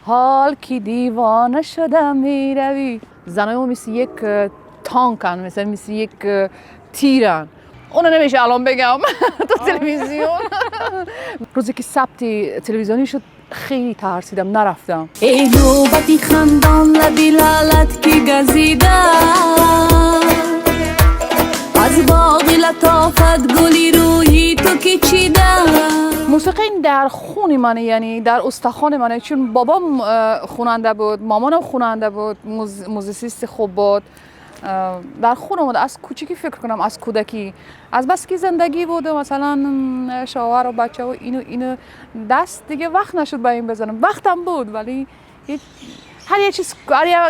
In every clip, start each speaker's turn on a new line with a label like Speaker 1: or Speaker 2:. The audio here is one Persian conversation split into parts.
Speaker 1: حال که دیوانه شدم میروی. زنای ما مثل یک تانکن، مثل یک تیرن. اونو نمیشه الان بگم تو تلویزیون. روزی که ثبت تلویزیونی شد خیلی ترسیدم، نرفتم. ای نوبتی خندان لبی لالت که گزیده، از باغ لطافت گلی روحی تو که چیده. موسیقی این در خون منه، یعنی در استخوان منه، چون بابام خواننده بود، مامانم خواننده بود، موزیسیست خوب بود. در خون اومده از کوچیکی، فکر کنم از کودکی، از بس که زندگی بود مثلا شوهر و بچه و اینو دست دیگه وقت نشد با این بزنم. وقتم بود ولی هر یک چیز،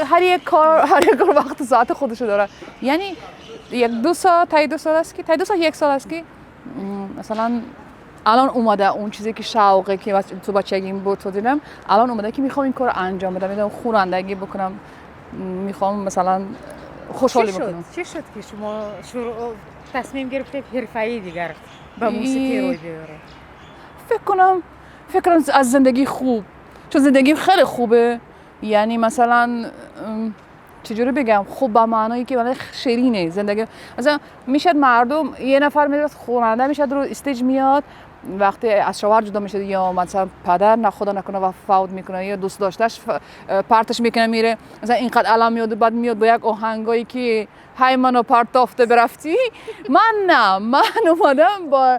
Speaker 1: هر یک کار وقت ساعت خودشو داره. یعنی دو ساعت یک سال است که مثلا الان اومده اون چیزی که شوقه که تو بچگیم بود تو دیدم، الان اومده که میخوام این کار انجام بدم، میدونم خوانندگی بکنم، میخوام مثلا خوشحالی بکنم.
Speaker 2: چی شد که شما تصمیم گرفتید حرفه‌ای دیگر با موسیقی روی بیاره؟
Speaker 1: فکر کنم از زندگی خوب، چون زندگی خیلی خوبه. یعنی مثلا چجوری بگم، خوب به معنایی که ولی شیرینه زندگی. مثلا میشد مردم، یه نفر میاد خواننده میشد رو استیج میاد، وقتی از شوهر جدا میشه یا مثلا پدر خدا نکنه و فوت میکنه یا دوست داشتهش پرتش میکنه میره، مثلا اینقدر علم میاد و بعد میاد با یک آهنگایی که های منو پرتافته برفتی. من اومدم با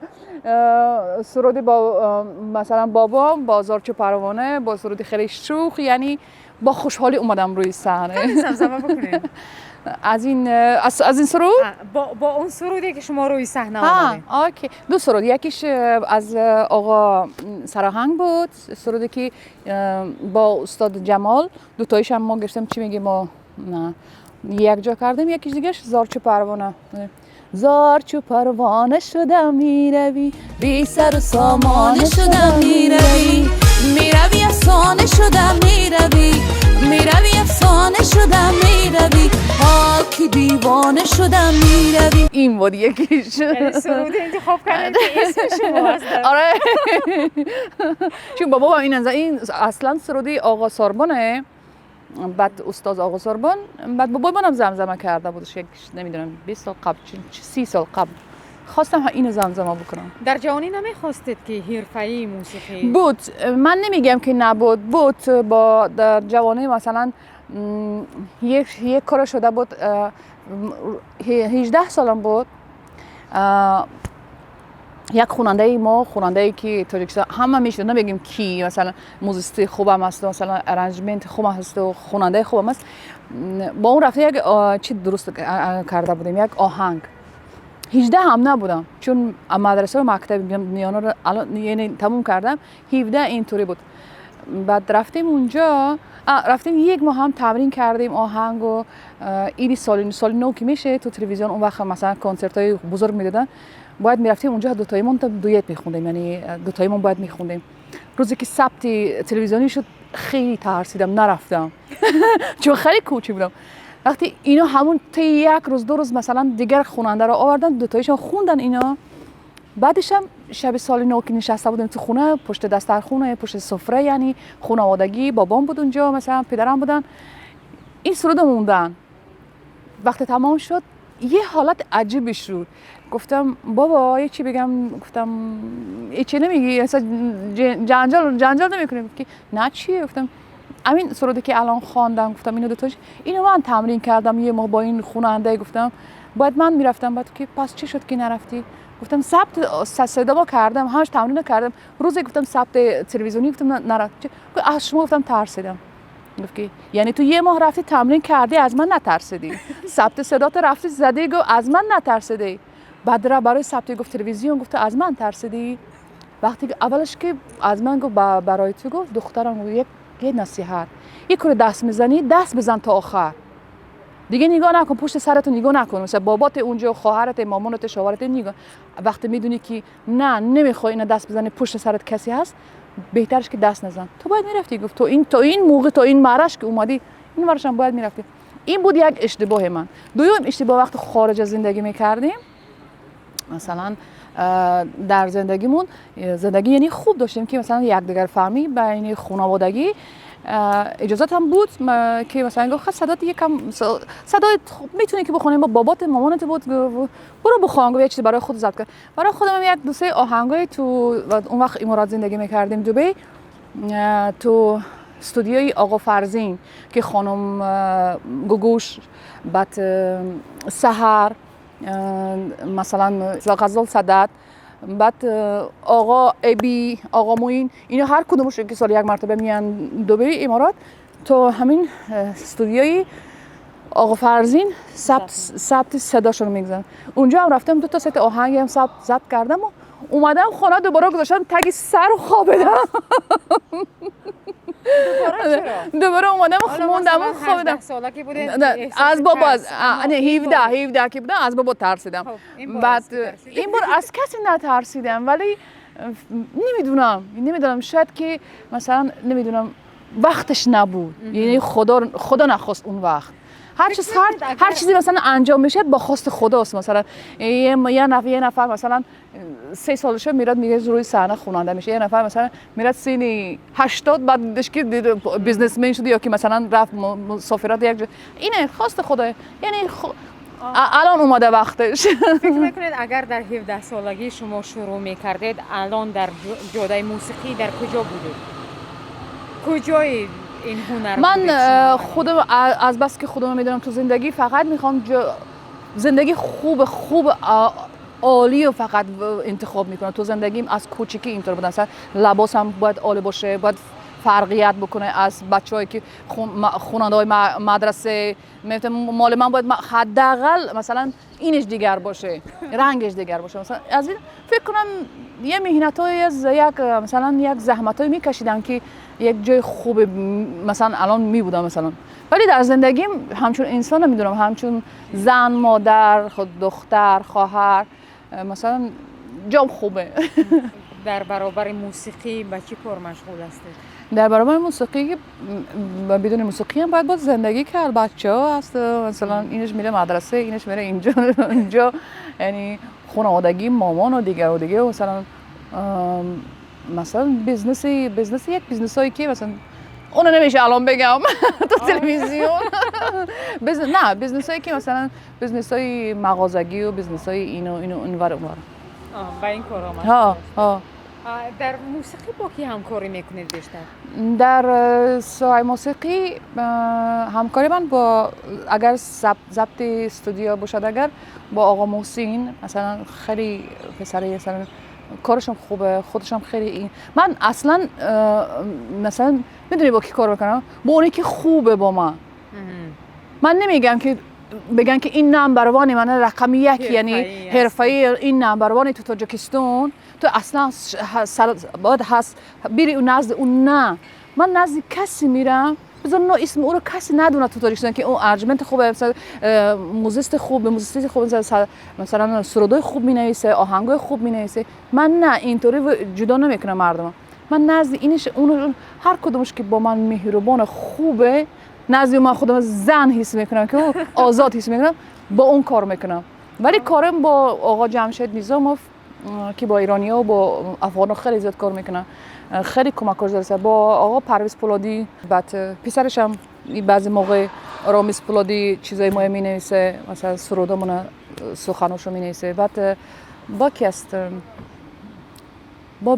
Speaker 1: سرودی با مثلا بابام با زارچو پروانه، با سرودی خیلی شوخ، یعنی با خوشحالی اومدم روی صحنه.
Speaker 2: زمزمه بکنید
Speaker 1: از این سرود،
Speaker 2: با اون سرودی که شما روی صحنه آمدید.
Speaker 1: اوکی. دو سرود، یکیش از آقا سراهنگ بود، سرودی که با استاد جمال، دو تایش هم ما گشتم چی میگیم ما یک جا کردیم. یکیش دیگهش زارچو پروانه. زارچو پروانه شدم میروی، بی سر و سامانه شدم میروی، میروی افسانه شدم میروی افسانه شدم میروی، حال که دیوانه شدم میروی. این بود یکیش.
Speaker 2: سرود انتخاب کردن که اسم شما هست.
Speaker 1: آره چون بابا این اصلا سرودی آقا ساربانه، بعد استاد آقا ساربان، بعد بابای منم زمزمه کرده بودش، یک نمیدونم 20 سال قبل 30 سال قبل خواستم اینو زمزمه بکنم.
Speaker 2: در جوانی نمیخواستید که حرفه‌ای موسیقی
Speaker 1: بود؟ من نمیگم که نبود، بود. با در جوانی مثلا یک کار شده بود، 18 سالم بود. یک خواننده که تاجیکستان همه میشه، نمیگیم کی، مثلا موزیست خوبم هست، مثلا ارنجمنت خوبم هست و خواننده خوبم هست، با اون رفته یک چی درست کرده بودیم، یک آهنگ. 18 هم نبودم چون مدرسه و مکتب میانه رو یعنی تموم کردم، 17 اینطوری بود. بعد رفتیم اونجا، رفتیم یک ماه هم تمرین کردیم آهنگ و ایدی سال نو که میشه تو تلویزیون اون وقت مثلا کنسرت های بزرگ میدادن، باید میرفتیم اونجا دوتاییمون دویت میخوندیم، یعنی دوتاییمون باید میخوندیم. روزی که ثبت تلویزیونی شد خیلی ترسیدم، نرفتم چون خیلی کوچی بودم. وقتی اینا همون تا یک روز دو روز مثلا دیگر خواننده رو آوردن، دوتاییشون خوندن اینا. بعدش هم شب سال نو که نشسته بودیم تو خونه، پشت دسترخونه، پشت سفره، یعنی خانوادگی، بابام بود اونجا، مثلا پدرم بودن، این سرود موندن. وقتی تمام شد یه حالت عجیبی شد، گفتم بابا یه چی بگم، گفتم یه چی نمیگی، اصلا جنجال نمیکنیم که نه چیه؟ گفتم همین سرودی که الان خواندم، گفتم اینو دوتاش اینو من تمرین کردم یه ماه با این خواننده، گفتم باید من میرفتم. بعد که پس چی شد که نرفتی؟ گفتم ثبت صدا کردم، همش تمرین کردم. روزی گفتم ثبت تلویزیونی، گفتم نرفتی. از شما گفتم ترسیدم. گفت که یعنی تو یه ماه رفتی تمرین کردی از من نترسیدی، ثبت صدات رفتی زدی گفت از من نترسیدی، بعد را برای ثبت گفت تلویزیون گفت از من ترسیدی. وقتی که اولش که از من گفت برای تو گفت دخترم یه نصیحت، یک کار دست میزنی دست بزن تا آخر، دیگه نگاه نکن پشت سرت، نگاه نکن مثلا بابات اونجا، خواهرت، مامانت، شوهرت، نگاه. وقتی میدونی که نه نمیخوای اینا دست بزنی پشت سرت کسی هست، بهترش که دست نزن. تو باید میرفتی. گفت تو این موقع تا این معرش که اومدی این ورش هم باید میرفتی. این بود یک اشتباه من. دوم اشتباه وقت خارج از زندگی میکردیم، مثلا در زندگی یعنی خوب داشتیم که مثلا یک دیگر فهمی بین خانوادگی اجازت هم بود که مثلا گفت صدات یکم صدای میتونی که بخونی با بابات مامانت بود برو بخوان یه چیزی برای خود ضبط کن. برای خودم یک دو سه آهنگای تو اون وقت امارات زندگی میکردیم دبی تو استودیوی آقا فرزین که خانم گوگوش بعد سحر مثلا غزال صدد بعد آقا ابی آقا موین اینا هر کدومش که سال یک مرتبه میان دبی امارات تو همین استودیوی آقا فرزین ثبت صداشون میگذارن. اونجا هم رفتم دو تا ست آهنگ هم ضبط کردم و اومدم خونه دوباره گذاشتم تگ سر و خوابیدم. دوباره اومدم خوندم و خوابیدم. از بابا 17 که بودم از بابا ترسیدم. بعد این بار از کسی نترسیدم ولی نمیدونم شاید که مثلا نمیدونم وقتش نبود یعنی خدا نخواست اون وقت هر چیزی مثلا انجام میشه با خواست خداست. مثلا یه نفر مثلا 3 سالشه میراد میگه روی صحنه خواننده میشه، یه نفر مثلا میراد سینی 80 بعد دیدش که بیزنسمن شده یا که مثلا رفت مسافرت یک جا. اینه خواست خدا یعنی الان اومده وقتش.
Speaker 2: فکر میکنید اگر در 17 سالگی شما شروع میکردید الان در جاده موسیقی در کجا بودید؟ کجای این هنر؟
Speaker 1: من خودم از بس که خودم میدونم تو زندگی فقط میخوام زندگی خوب عالی و فقط انتخاب میکنم. تو زندگیم از کوچیکی اینطور بود، مثلا لباسم باید عالی باشه، باید فرقیت بکنه از بچه‌ای که خواننده‌های مدرسه. مال من باید حداقل مثلا اینش دیگر باشه، رنگش دیگر باشه. مثلا از این فکر کنم یه مهنت‌های از مثلا یک زحمتایی میکشیدم که یک جای خوب مثلا الان میبودم مثلا. ولی در زندگیم همچون انسان میدونم، همچون زن، مادر، خود دختر، خواهر مثلا جام خوبه.
Speaker 2: در برابر موسیقی با چی کار مشغول هستید؟
Speaker 1: در برابر موسیقی بدون موسیقی هم باید زندگی کرد. بچه‌ها هست مثلا اینش میره مدرسه، اینش میره اینجا یعنی خانوادگی مامان و دیگه مثلا بیزنس یک بیزنسایی که مثلا اونو نمیشه الان بگم تو تلویزیون. نه بیزنسایی که مثلا بیزنسای مغازگی و بیزنسای اینو اونور
Speaker 2: با این کارا
Speaker 1: ها.
Speaker 2: در موسیقی با کی همکاری میکنید بیشتر؟
Speaker 1: در ساحه موسیقی همکاری من با اگر ضبط استودیو باشد اگر با آقا محسن مثلا خیلی پسری مثلا کارشون خوبه، خودشم خیلی این من اصلا مثلا میدونی با کی کار میکنم؟ با اونی که خوبه با من نمیگم که بگن که این نمبر وان من رقم 1 یعنی حرفه‌ای این نمبر وان تو تاجیکستان تو اصلا باید هست بری اون نزد اون. نه من نزد کسی میرم بذار اسم او رو کسی ندونه تو تاجیکستان که اون ارجمنت خوبه، مثلا موزیست خوب مثلا سرودای خوب مینویسه، آهنگای خوب مینویسه. من نه اینطوری جدا نمیکنم مردم. من نزد اینش اون هر کدومش که با من مهربان خوبه نزد من خودم زن حس میکنم که آزاد حس میکنم با اون کار میکنم. ولی کارم با آقا جمشید نیزاموف که با ایرانی‌ها و با افغان‌ها خیلی زیاد کار میکنه، خیلی کمک‌هاش داره. با آقا پرویز پولادی بعد پسرش هم بعضی موقع رامیز پولادی چیزای مهم مینویسه، مثلا سرودامون سخناشو مینویسه. بعد با کی است با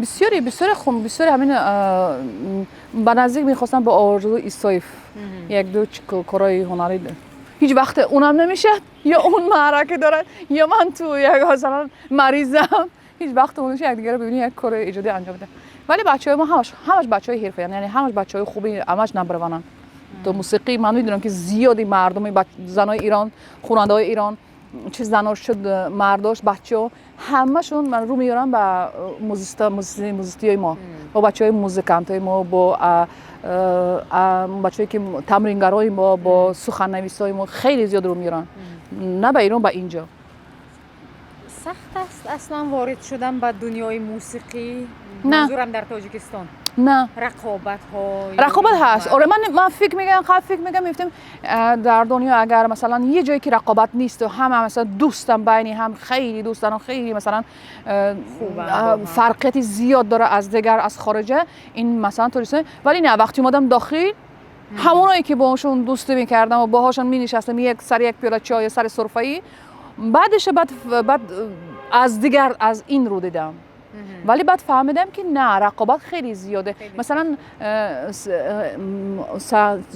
Speaker 1: بسیاری خوب بسیاری همین به نزدیک میخواستم با آرزو ایسایف یک دو کارهای هنری هیچ وقت اونم نمیشه یا اون معرکه دارد یا من تو یک مثلا مریضم هیچ وقت اونش یک دیگه رو ببینی یک کار ایجادی انجام بده. ولی بچهای ما همش بچهای حرفه‌ای یعنی همش بچهای خوبی همش نمبر وانن تو موسیقی. من میدونم که زیادی مردم زنای ایران خواننده‌های ایران چه زناش شد مرداش بچه‌ها همشون من رو میارم با موزیستای ما با بچهای موزیکانتای ما با بچه‌ای که تمرینگرای ما با سخن‌نویسای ما خیلی زیاد رو میارن نه به ایران با اینجا.
Speaker 2: سخت است اصلا وارد شدن به دنیای موسیقی؟
Speaker 1: نه.
Speaker 2: منظورم در تاجیکستان.
Speaker 1: نه رقابت هست. آره من فکر میگم میفتم در دنیا اگر مثلا یه جایی که رقابت نیست و همه مثلا دوستن بینی هم خیلی دوستن و خیلی مثلا فرقیت زیاد داره از دیگر از خارجه این مثلا توریسته، ولی نه وقتی اومدم داخل همونایی که باهاشون دوستی میکردم و باهاشون مینشستم یک سر یک پیاله چای سر سرفه‌ای بعدش بعد از دیگر از این رو دیدم. ولی بعد فهمیدم که نه رقابت خیلی زیاده. مثلا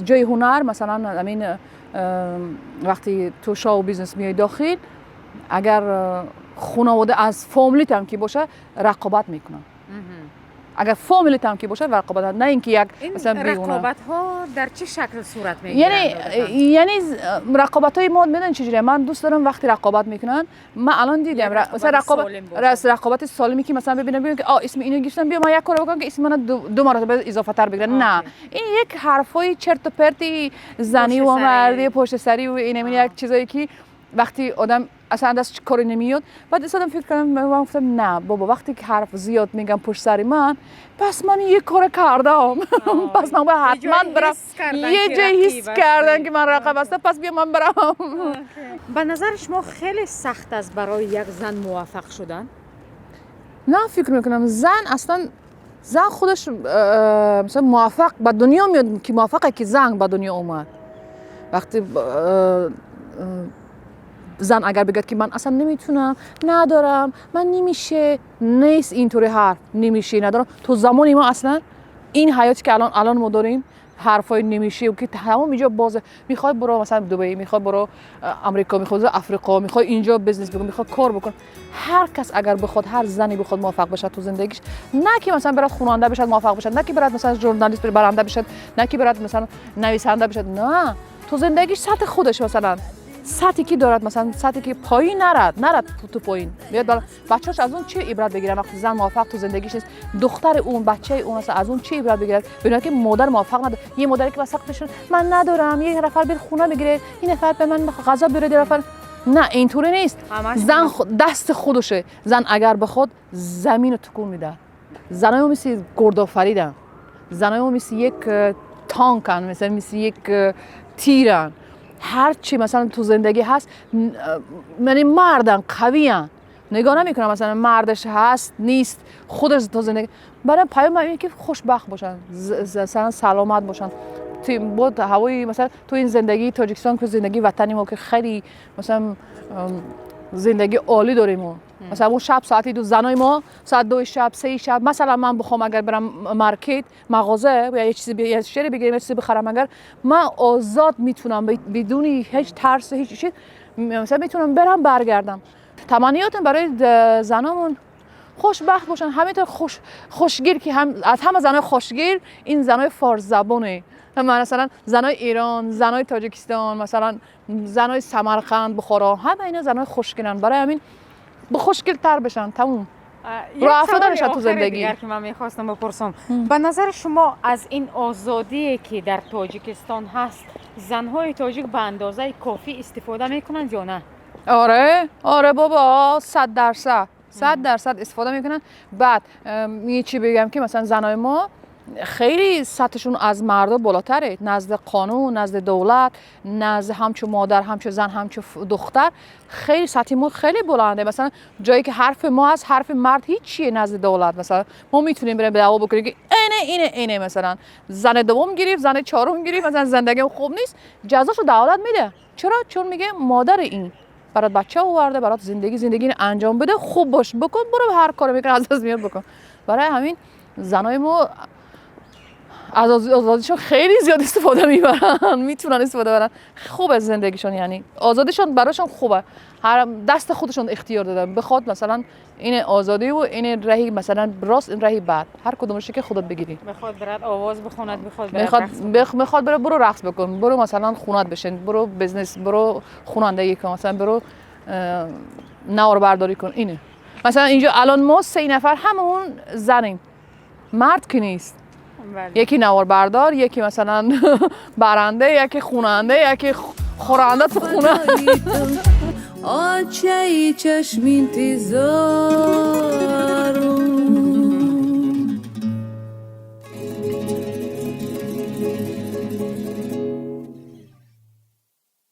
Speaker 1: جای هنر مثلا همین وقتی تو شو بیزنس میای داخل اگر خانواده از فامیلیت هم که باشه رقابت میکنن. اگر فامیلیت هم که باشه رقابت، نه اینکه یک مثلا
Speaker 2: رقابت ها در چه شکل صورت میگیره؟
Speaker 1: یعنی رقابت های ما میدونن چجوریه. من دوست دارم وقتی رقابت میکنن من الان دیدم مثلا رقابت سالمی که مثلا ببینم که اسم اینو گفتن بیا ما یک کار بکنم که اسم من دو مرتبه اضافه تر بگیرن. نه این یک حرفای چرت و پرتی زنی و مردی پشت سری و این یک چیزایی که وقتی آدم اصلا دست کاری نمیاد. بعد اصلا فکر کردم من گفتم نه بابا وقتی که حرف زیاد میگم پشت سر من پس من یک کار کردم پس من باید حتما برم یه جای حس کردن که من رقیب هستم پس بیا من برم.
Speaker 2: به نظر شما خیلی سخت است برای یک زن موفق شدن؟
Speaker 1: نه فکر میکنم زن خودش مثلا موفق به دنیا میاد که موفقه که زن به دنیا اومد. وقتی زن اگر بگه که من اصلا نمیتونم ندارم من نمیشه نیست اینطوری حرف نمیشه ندارم. تو زمانی ما اصلا این حیاتی که الان ما داریم حرفای نمیشه و که تمام اینجا بازه. میخوای برو مثلا دبی، میخوای برو امریکا، میخوای برو افریقا، میخوای اینجا بزنس بکن، میخوای کار بکن. هر کس اگر بخواد هر زنی بخواد موفق بشه تو زندگیش، نه که مثلا برات خواننده بشه موفق بشه، نه که برات مثلا ژورنالیست برنده بشه، نه که برات مثلا نویسنده بشه، نه تو زندگیش سطح خودش مثلا سطحی که دارد مثلا سطحی که پایین نرد تو پایین بیاد بالا. بچه‌اش از اون چه عبرت بگیرن وقتی زن موفق تو زندگیش نیست؟ دختر اون بچه اون مثلا از اون چه عبرت بگیرن؟ ببینن که مادر موفق نداره، یه مادری که وسط من ندارم، یه نفر بیر خونه بگیره، یه نفر به من غذا بیاره، یه نفر نه اینطوری نیست. زن دست خودشه. زن اگر بخواد زمین رو تکون میده. زنای مثل گردآفریدن، زنای مثل یک تانکن، مثل یک تیرن. هر چی مثلا تو زندگی هست یعنی مردن قویان، نگاه نمیکنم مثلا مردش هست نیست خودش تو زندگی. برای پیام اینه که خوشبخت باشن، مثلا سلامت باشن. بود هوای مثلا تو این زندگی تاجیکستان که زندگی وطنی ما که خیلی مثلا زندگی عالی داریم. مثلا اون شب ساعتی 2 زنای ما ساعت 2 شب 3 شب مثلا من بخوام اگر برم مارکت مغازه یا یه چیزی یه شری بگیرم یه چیزی بخرم اگر من آزاد میتونم بدون هیچ ترس هیچ چیز مثلا میتونم برم برگردم. تمنیاتم برای زنامون خوشبخت باشن، همینطور خوشگیر که از همه زنای خوشگیر این زنای فارس زبانه. مثلا زنای ایران، زنای تاجیکستان، مثلا زنای سمرقند، بخارا، همه اینا زنای خوشگلن. برای همین خوشگل تر بشن. تموم رافته دارشن تو زندگی.
Speaker 2: دیگر که من میخواستم بپرسم به نظر شما از این آزادی که در تاجیکستان هست زنهای تاجیک به اندازه کافی استفاده میکنن یا نه؟
Speaker 1: آره بابا 100% استفاده میکنن. بعد یه چی بگم که مثلا زنای ما خیلی سطحشون از مردا بالاتره، نزد قانون، نزد دولت، نزد همچو مادر، همچو زن، همچو دختر خیلی سطح ما خیلی بلنده. مثلا جایی که حرف ما از حرف مرد هیچیه نزد دولت. مثلا ما میتونیم بریم به دعوا بکنیم که اینه مثلا زن دوم گرفت، زن چهارم گرفت، مثلا زندگیم خوب نیست، جزاشو دولت میده. چرا؟ چون میگه مادر این برات بچه آورده، برات زندگی انجام بده، خوب باش، بکن، برو هر کاری میکنه از میاد بکن. برای همین زنای ما از آزادیشون خیلی زیاد استفاده میبرن، میتونن استفاده ببرن. خوبه زندگیشون، یعنی آزادیشون براشون خوبه. هر دست خودشون اختیار دادن، بخواد مثلا این آزادی و این راهی مثلا راست، این راهی بعد هر کدومش که خودت بگیری.
Speaker 2: بخواد برات آواز بخوند، بخواد
Speaker 1: بره برو رقص بکن، برو مثلا خونت بشین، برو بزنس، برو خوانندگی کن، مثلا برو نوار برداری کن. اینه مثلا اینجا الان ما 3 نفر همون زنیم، مرد که نیست. یکی نوار بردار، یکی مثلا برنده، یکی خواننده، یکی خورنده تو خونه.
Speaker 3: آچه چشم انتظار